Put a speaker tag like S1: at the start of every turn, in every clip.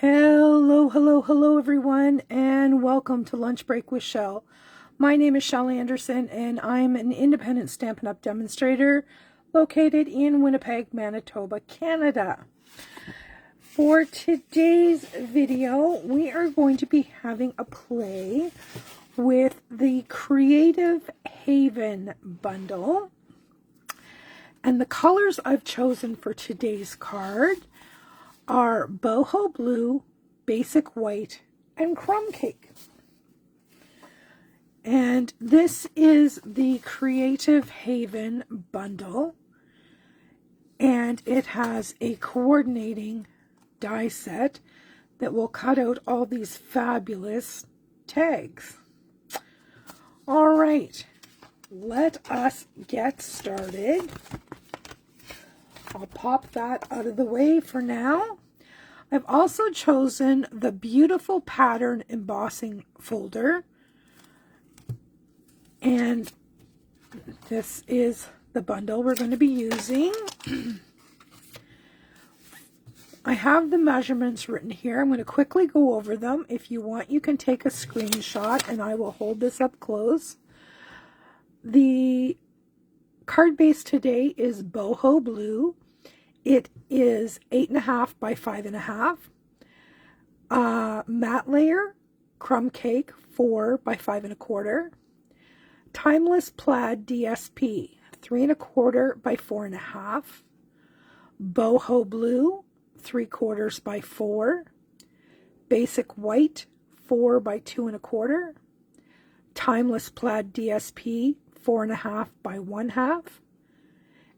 S1: Hello, hello, hello everyone, and welcome to Lunch Break with Shel. My name is Shel Anderson, and I'm an independent Stampin' Up! Demonstrator located in Winnipeg, Manitoba, Canada. For today's video, we are going to be having a play with the Creative Haven bundle. And the colors I've chosen for today's card are Boho Blue, Basic White, and Crumb Cake. And this is the Creative Haven bundle, and it has a coordinating die set that will cut out all these fabulous tags. All right, let us get started. I'll pop that out of the way for now. I've also chosen the beautiful pattern embossing folder, and this is the bundle we're going to be using. I have the measurements written here. I'm going to quickly go over them. If you want, you can take a screenshot, and I will hold this up close. The card base today is Boho Blue. It is 8.5 by 5.5. Matte layer, Crumb Cake, 4 by 5.25. Timeless Plaid DSP, 3.25 by 4.5. Boho Blue, 3/4 by 4. Basic White, 4 by 2.25. Timeless Plaid DSP, 4.5 by 1/2.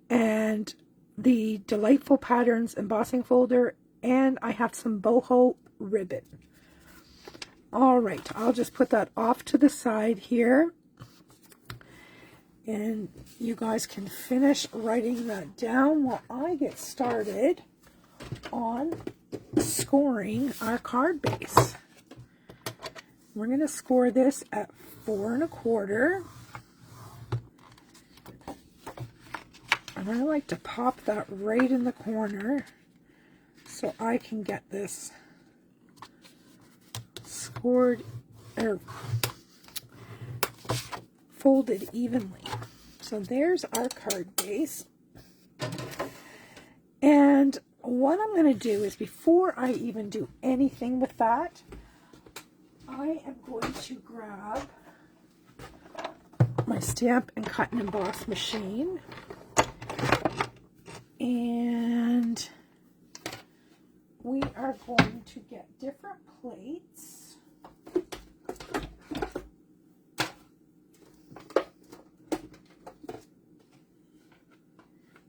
S1: And the Delightful Patterns embossing folder, and I have some boho ribbon. All right, I'll just put that off to the side here, and you guys can finish writing that down while I get started on scoring our card base. We're going to score this at 4.25. And I like to pop that right in the corner so I can get this scored or folded evenly. So there's our card base. And what I'm going to do is, before I even do anything with that, I am going to grab my Stamp and Cut and Emboss machine. And we are going to get different plates.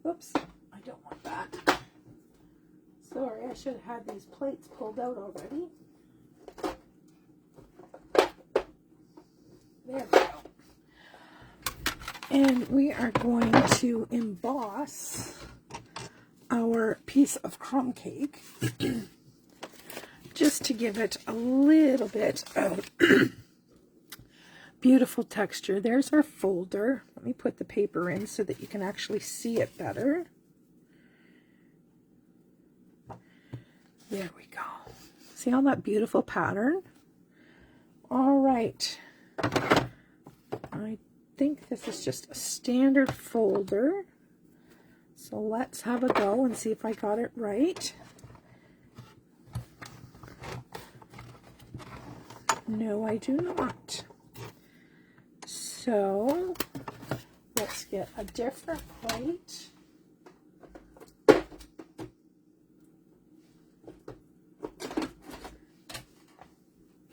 S1: Oops, I don't want that. Sorry, I should have had these plates pulled out already. There we go. And we are going to emboss our piece of crumb cake just to give it a little bit of beautiful texture. There's our folder. Let me put the paper in so that you can actually see it better. There we go. See all that beautiful pattern? All right. I think this is just a standard folder. So let's have a go and see if I got it right. No, I do not. So let's get a different plate.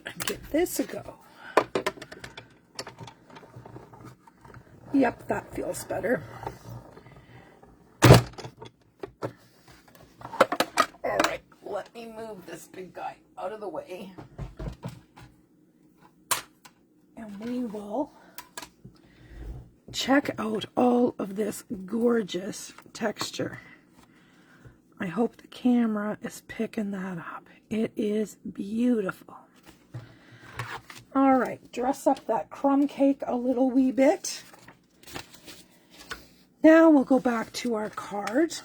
S1: And give this a go. Yep, that feels better. Let me move this big guy out of the way, and we will check out all of this gorgeous texture. I hope the camera is picking that up. It is beautiful. All right, dress up that crumb cake a little wee bit. Now we'll go back to our card.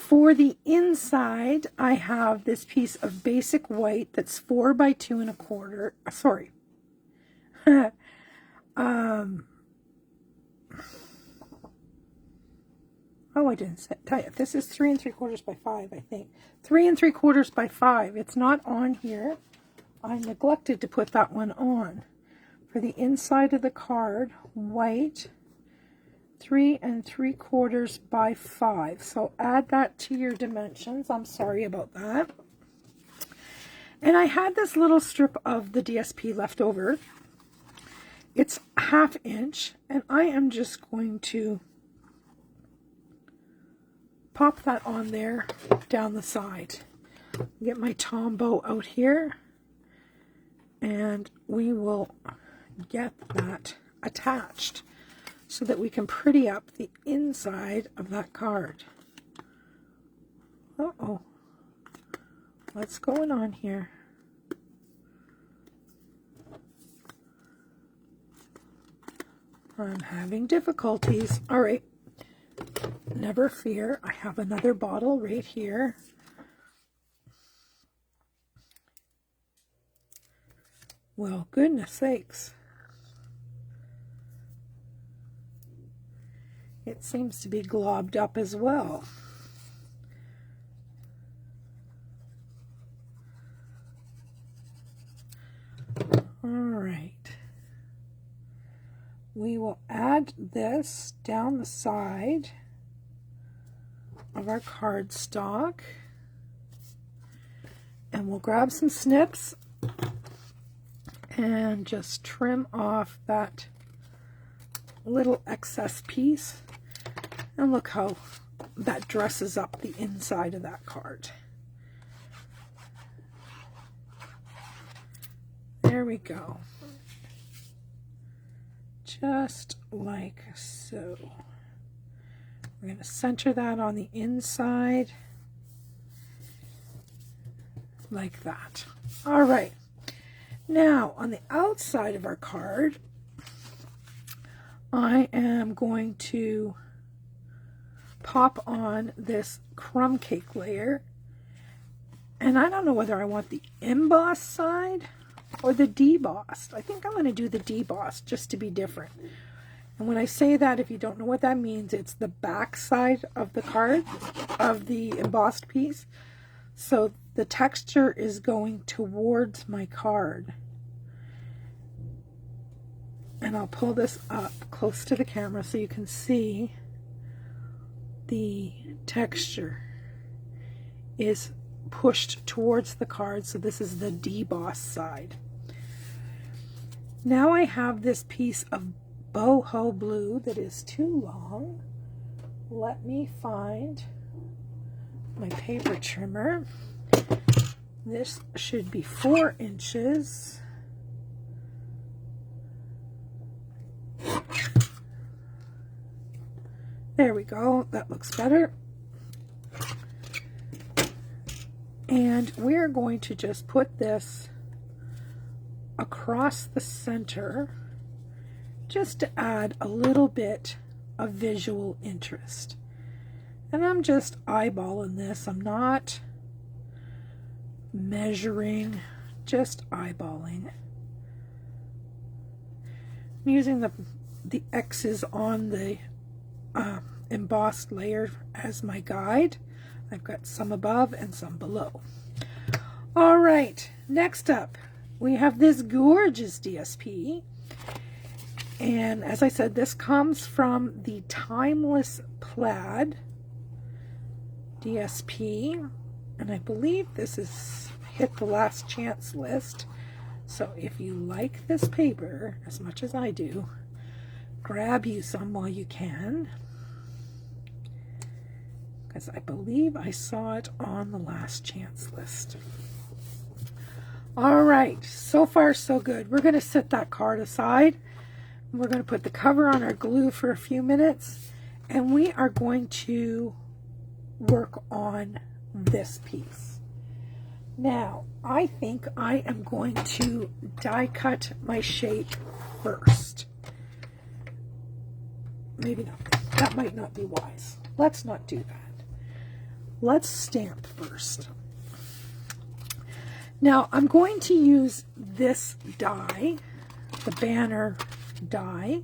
S1: For the inside, I have this piece of basic white that's 4 by 2 1/4. Sorry. Oh, I didn't tell you. This is 3 3/4 by 5, I think. 3 3/4 by 5. It's not on here. I neglected to put that one on. For the inside of the card, white, 3 3/4 by 5. So add that to your dimensions. I'm sorry about that. And I had this little strip of the DSP left over. It's 1/2 inch, and I am just going to pop that on there down the side. Get my Tombow out here, and we will get that attached so that we can pretty up the inside of that card. Uh-oh. What's going on here? I'm having difficulties. All right. Never fear. I have another bottle right here. Well, goodness sakes. It seems to be globbed up as well. All right. We will add this down the side of our cardstock, and we'll grab some snips and just trim off that little excess piece. And look how that dresses up the inside of that card. There we go. Just like so. We're going to center that on the inside like that. All right. Now, on the outside of our card, I am going to pop on this Crumb Cake layer. And I don't know whether I want the embossed side or the debossed. I think I'm going to do the debossed just to be different. And when I say that, if you don't know what that means, it's the back side of the card, of the embossed piece. So the texture is going towards my card. And I'll pull this up close to the camera so you can see the texture is pushed towards the card. So this is the debossed side. Now I have this piece of Boho Blue that is too long. Let me find my paper trimmer. This should be 4 inches. There we go. That looks better. And we're going to just put this across the center just to add a little bit of visual interest. And I'm just eyeballing this. I'm not measuring, just eyeballing. I'm using the X's on the embossed layer as my guide. I've got some above and some below. All right, next up we have this gorgeous DSP, and as I said, this comes from the Timeless Plaid DSP, and I believe this is hit the last chance list. So if you like this paper as much as I do, grab you some while you can, because I believe I saw it on the last chance list. All right, so far so good. We're going to set that card aside. We're going to put the cover on our glue for a few minutes, and we are going to work on this piece. Now, I think I am going to die cut my shape first. Maybe not. That might not be wise. Let's not do that. let's stamp first. Now I'm going to use this die, the banner die,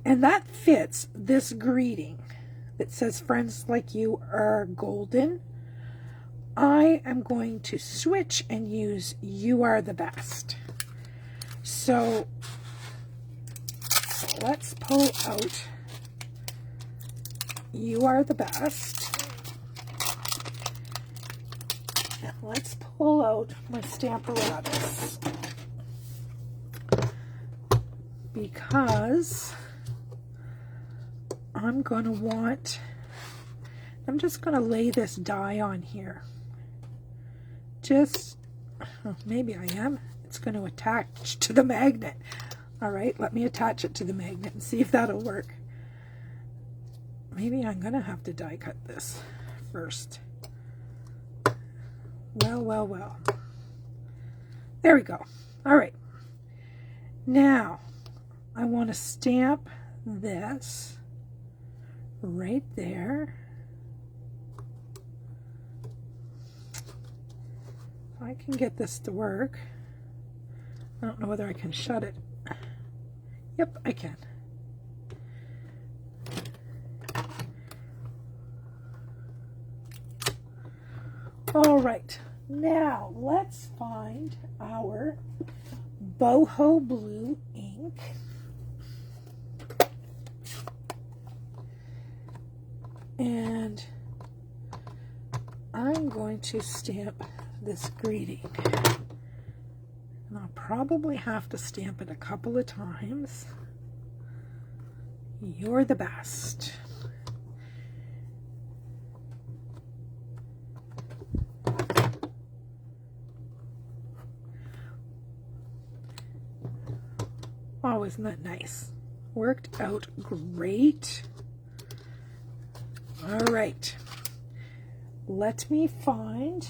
S1: and that fits this greeting that says friends like you are golden. I am going to switch and use you are the best. So let's pull out you are the best. And let's pull out my Stamparatus, because I'm going to want, I'm just going to lay this die on here. Just, oh, maybe I am. It's going to attach to the magnet. All right, let me attach it to the magnet and see if that'll work. Maybe I'm going to have to die cut this first. Well, well, well. There we go. All right. Now, I want to stamp this right there. If I can get this to work. I don't know whether I can shut it. Yep, I can. All right, now let's find our Boho Blue Ink. And I'm going to stamp this greeting. And I'll probably have to stamp it a couple of times. You're the best. Oh, isn't that nice? Worked out great. All right. Let me find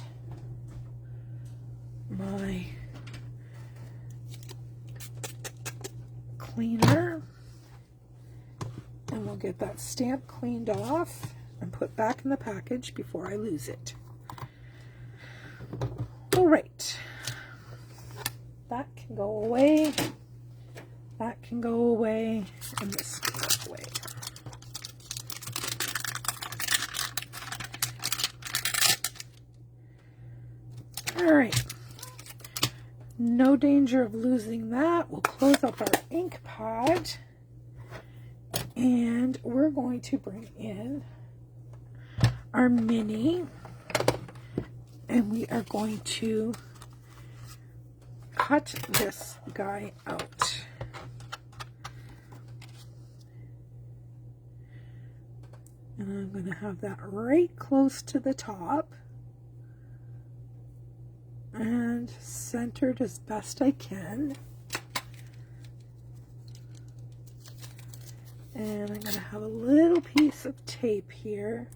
S1: my cleaner, and we'll get that stamp cleaned off and put back in the package before I lose it. All right. That can go away. That can go away, and this can go away. All right. No danger of losing that. We'll close up our ink pad, and we're going to bring in our mini, and we are going to cut this guy out. And I'm going to have that right close to the top and centered as best I can. And I'm going to have a little piece of tape here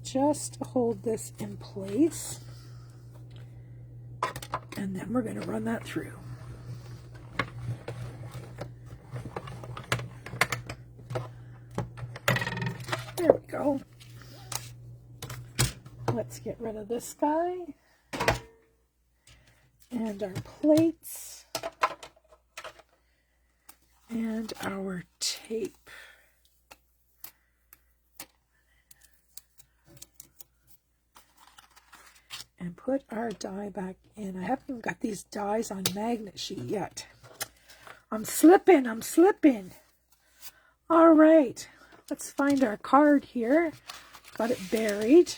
S1: just to hold this in place. And then we're going to run that through. There we go. Let's get rid of this guy and our plates and our tape. And put our die back in. I haven't even got these dies on magnet sheet yet. I'm slipping. All right. Let's find our card here. Got it buried.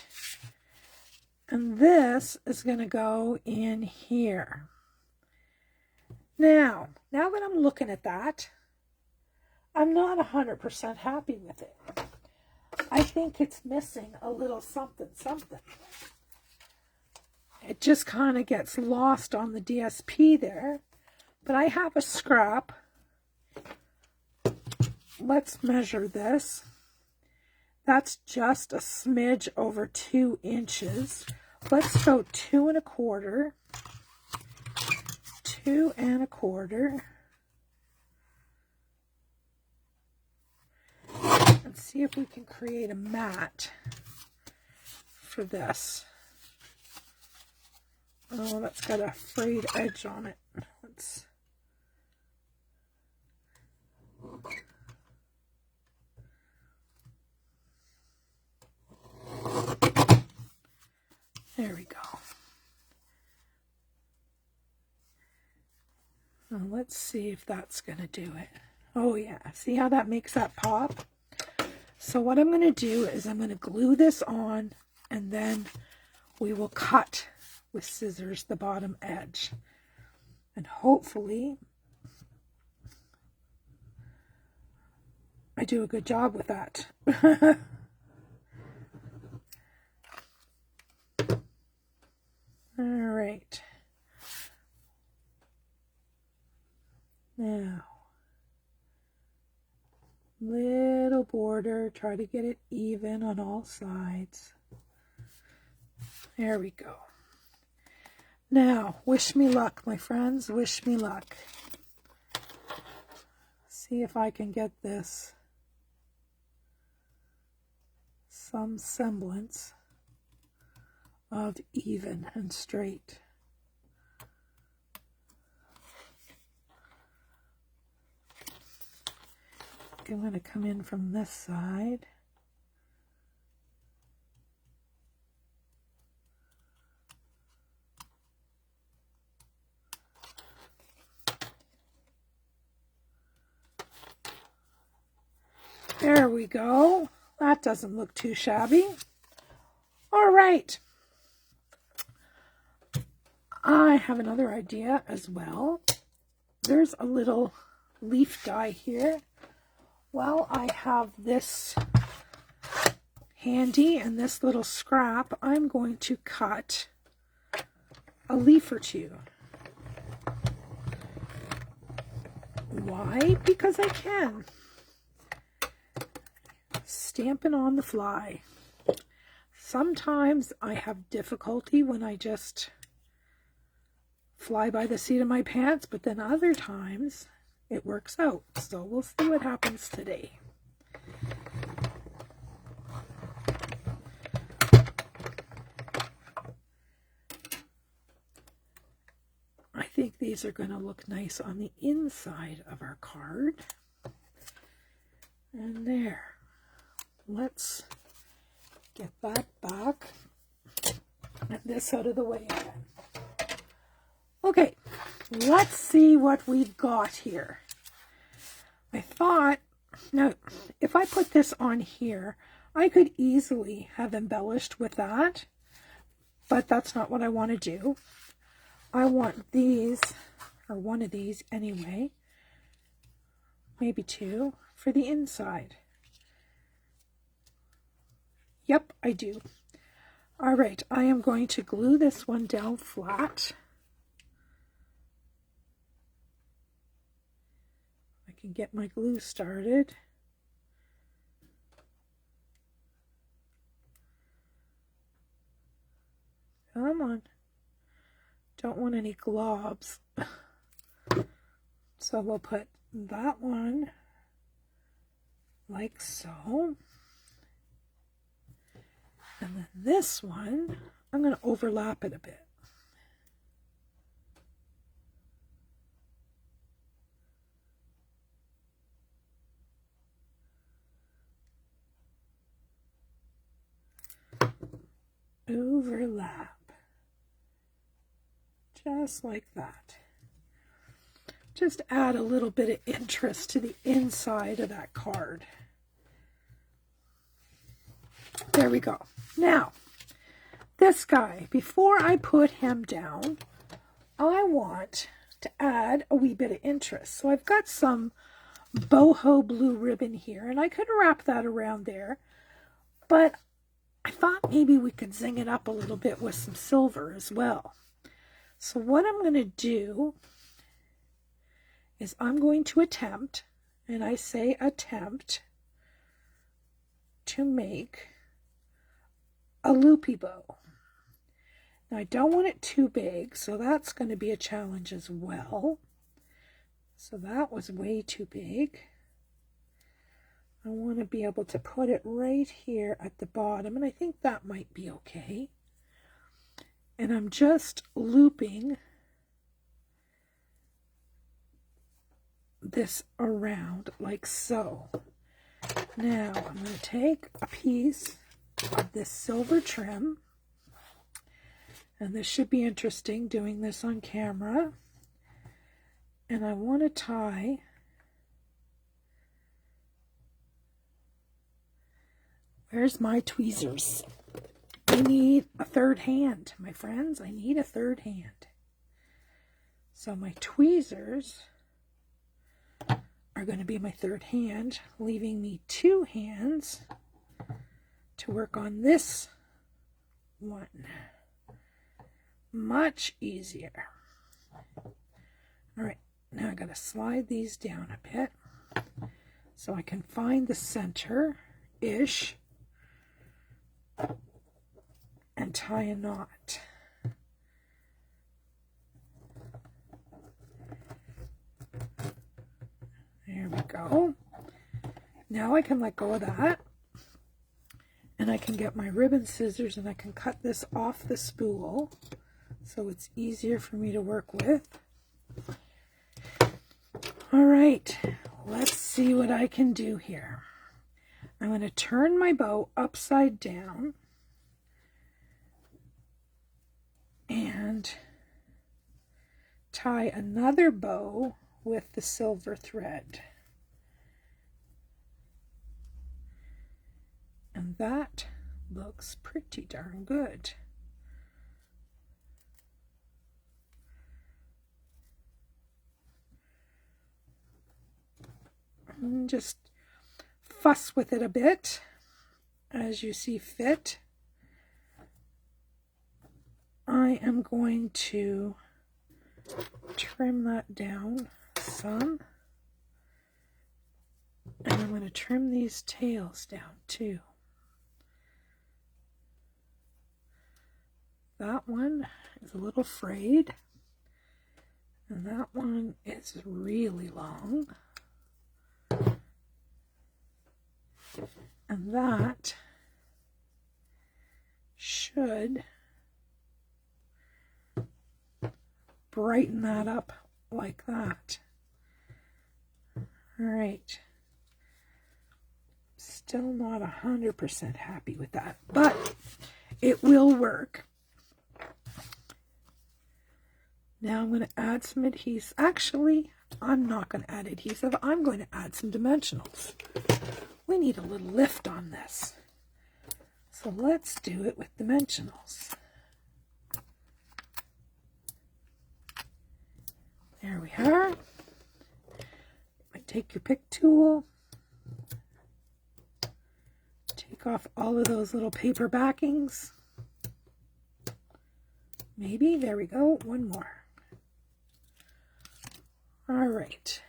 S1: And this is going to go in here. Now that I'm looking at that, I'm not 100% happy with it. I think it's missing a little something. It just kind of gets lost on the DSP there. But I have a scrap. Let's measure this. That's just a smidge over 2 inches. Let's go 2 1/4. 2 1/4. and see if we can create a mat for this. Oh, that's got a frayed edge on it. Let's... There we go. Now let's see if that's going to do it. Oh yeah, see how that makes that pop? So what I'm going to do is I'm going to glue this on, and then we will cut with scissors the bottom edge. And hopefully I do a good job with that. All right. Now, little border, try to get it even on all sides. There we go. Now, wish me luck, my friends, wish me luck. See if I can get this some semblance of even and straight. I'm going to come in from this side. There we go. That doesn't look too shabby. All right. I have another idea as well. There's a little leaf die here. Well, I have this handy and this little scrap. I'm going to cut a leaf or two. Why? Because I can. Stampin' on the fly. Sometimes I have difficulty when I just fly by the seat of my pants, but then other times it works out. So we'll see what happens today. I think these are going to look nice on the inside of our card. And there. Let's get that back and this out of the way again. Okay, let's see what we've got here. I thought, now, if I put this on here, I could easily have embellished with that, but that's not what I want to do. I want these, or one of these anyway, maybe two, for the inside. Yep, I do. All right, I am going to glue this one down flat. I can get my glue started. Come on. Don't want any globs. So we'll put that one like so. And then this one, I'm going to overlap it a bit. Overlap. Just like that. Just add a little bit of interest to the inside of that card. There we go. Now, this guy, before I put him down, I want to add a wee bit of interest. So I've got some boho blue ribbon here, and I could wrap that around there, but I thought maybe we could zing it up a little bit with some silver as well. So what I'm going to do is I'm going to attempt, and I say attempt, to make a loopy bow. Now I don't want it too big, so that's going to be a challenge as well. So that was way too big. I want to be able to put it right here at the bottom, and I think that might be okay. And I'm just looping this around like so. Now I'm going to take a piece of this silver trim, and this should be interesting doing this on camera, and I want to tie where's my tweezers? I need a third hand, my friends. I need a third hand. So my tweezers are going to be my third hand, leaving me two hands to work on this one. Much easier. All right, now I got to slide these down a bit so I can find the center-ish and tie a knot. There we go. Now I can let go of that, and I can get my ribbon scissors and I can cut this off the spool so it's easier for me to work with. All right, let's see what I can do here. I'm going to turn my bow upside down and tie another bow with the silver thread. And that looks pretty darn good. And just fuss with it a bit as you see fit. I am going to trim that down some, and I'm going to trim these tails down too. That one is a little frayed, and that one is really long, and that should brighten that up like that. All right. Still not 100% happy with that, but it will work. Now I'm going to add some adhesive. Actually, I'm not going to add adhesive. I'm going to add some dimensionals. We need a little lift on this. So let's do it with dimensionals. There we are. Take your pick tool. Take off all of those little paper backings. Maybe. There we go. One more. All right.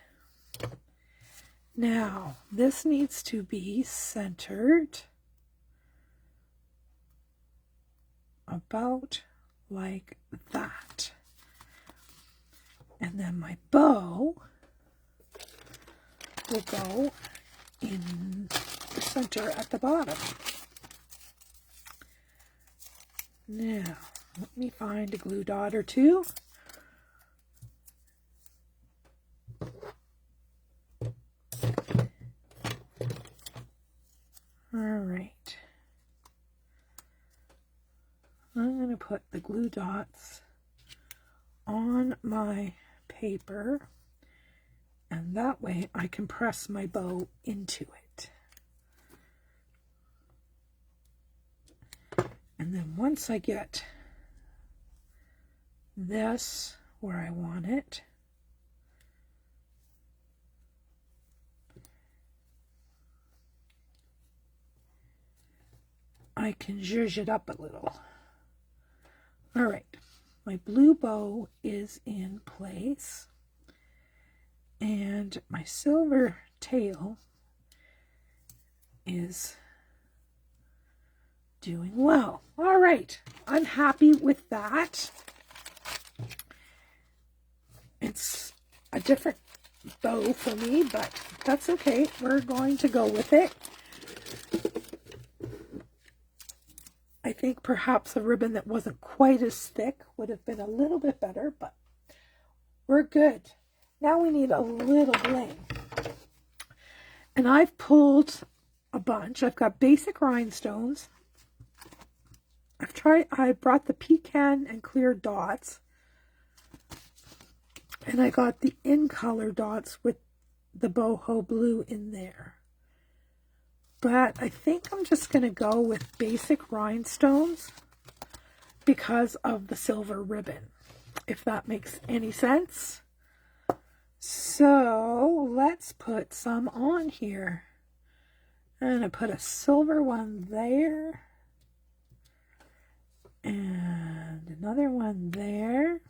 S1: Now, this needs to be centered about like that. And then my bow will go in the center at the bottom. Now, let me find a glue dot or two. All right. I'm going to put the glue dots on my paper, and that way I can press my bow into it. And then once I get this where I want it, I can zhuzh it up a little. All right, my blue bow is in place, and my silver tail is doing well. All right, I'm happy with that. It's a different bow for me, but that's okay. We're going to go with it. I think perhaps a ribbon that wasn't quite as thick would have been a little bit better, but we're good. Now we need a little bling. And I've pulled a bunch. I've got basic rhinestones. I brought the pecan and clear dots. And I got the in color dots with the boho blue in there. But I think I'm just going to go with basic rhinestones because of the silver ribbon, if that makes any sense. So let's put some on here. And I put a silver one there. And another one there.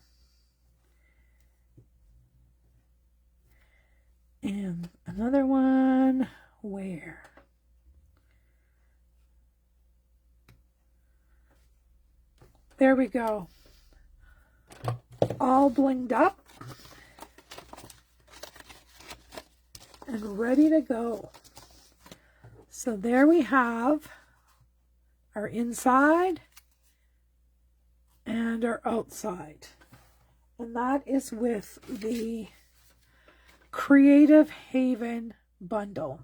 S1: And another one where? There we go. All blinged up and ready to go. So there we have our inside and our outside. And that is with the Creative Haven bundle.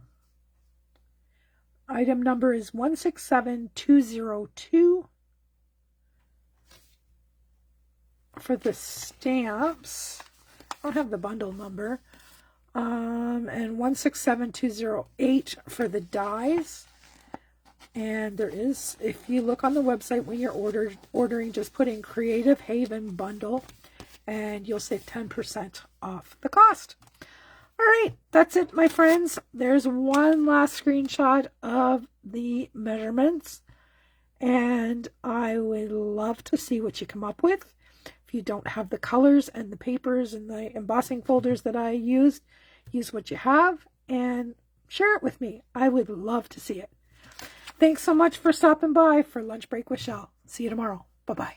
S1: Item number is 167202. For the stamps, I don't have the bundle number, and 167208 for the dies. And there is, if you look on the website when you're ordering, just put in Creative Haven bundle and you'll save 10% off the cost. All right, that's it, my friends. There's one last screenshot of the measurements, and I would love to see what you come up with. If you don't have the colors and the papers and the embossing folders that I used, use what you have and share it with me. I would love to see it. Thanks so much for stopping by for Lunch Break with Shel. See you tomorrow. Bye-bye.